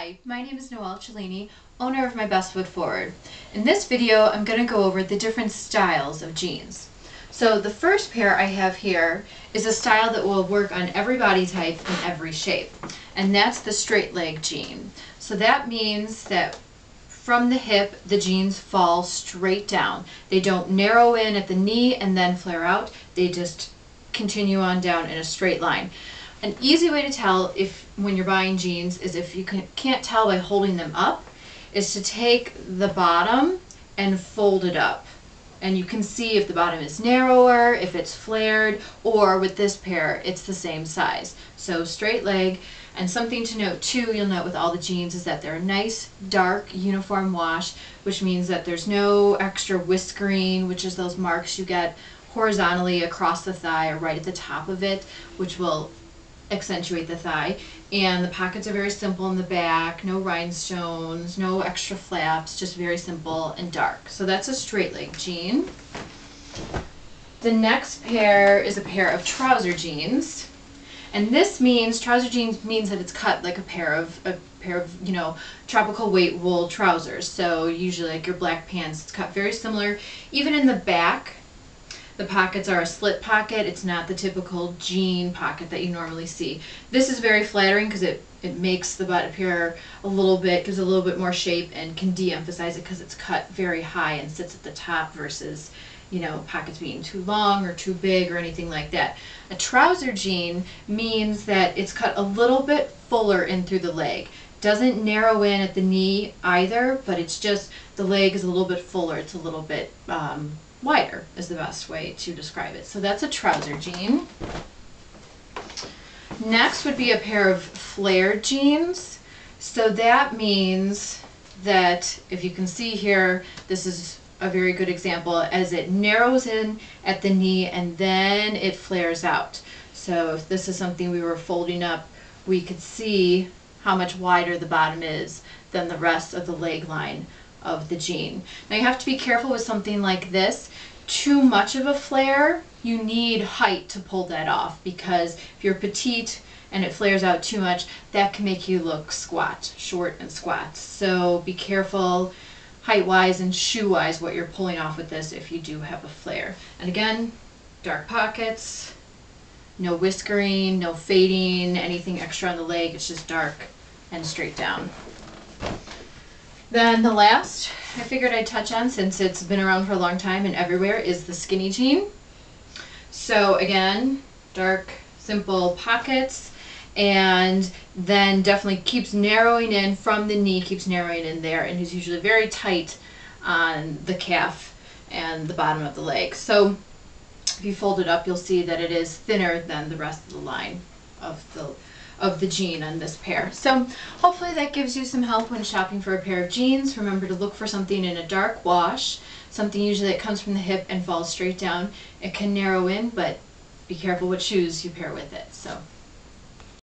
Hi, my name is Noelle Cellini, owner of My Best Foot Forward. In this video, I'm going to go over the different styles of jeans. So the first pair I have here is a style that will work on every body type and every shape, and that's the straight leg jean. So that means that from the hip, the jeans fall straight down. They don't narrow in at the knee and then flare out. They just continue on down in a straight line. An easy way to tell when you're buying jeans is if you can't tell by holding them up, is to take the bottom and fold it up. And you can see if the bottom is narrower, if it's flared, or with this pair, it's the same size. So straight leg. And something to note too, you'll note with all the jeans, is that they're a nice, dark, uniform wash, which means that there's no extra whiskering, which is those marks you get horizontally across the thigh or right at the top of it, which will accentuate the thigh. And the pockets are very simple in the back, no rhinestones, no extra flaps, just very simple and dark. So that's a straight leg jean. The next pair is a pair of trouser jeans. And this means, trouser jeans means that it's cut like a pair of tropical weight wool trousers. So usually like your black pants, it's cut very similar. Even in the back, the pockets are a slit pocket. It's not the typical jean pocket that you normally see. This is very flattering because it makes the butt appear a little bit, gives a little bit more shape, and can de-emphasize it because it's cut very high and sits at the top versus, pockets being too long or too big or anything like that. A trouser jean means that it's cut a little bit fuller in through the leg. Doesn't narrow in at the knee either, but it's just the leg is a little bit fuller. It's a little bit wider is the best way to describe it. So that's a trouser jean. Next would be a pair of flared jeans. So that means that, if you can see here, this is a very good example, as it narrows in at the knee and then it flares out. So if this is something we were folding up, we could see how much wider the bottom is than the rest of the leg line of the jean. Now you have to be careful with something like this. Too much of a flare, you need height to pull that off, because if you're petite and it flares out too much, that can make you look squat, short and squat. So be careful height-wise and shoe-wise what you're pulling off with this if you do have a flare. And again, dark pockets, no whiskering, no fading, anything extra on the leg. It's just dark and straight down. Then the last I figured I'd touch on, since it's been around for a long time and everywhere, is the skinny jean. So again, dark, simple pockets, and then definitely keeps narrowing in from the knee, keeps narrowing in there, and is usually very tight on the calf and the bottom of the leg. So if you fold it up, you'll see that it is thinner than the rest of the line of the jean on this pair. So hopefully that gives you some help when shopping for a pair of jeans. Remember to look for something in a dark wash, something usually that comes from the hip and falls straight down. It can narrow in, but be careful what shoes you pair with it. So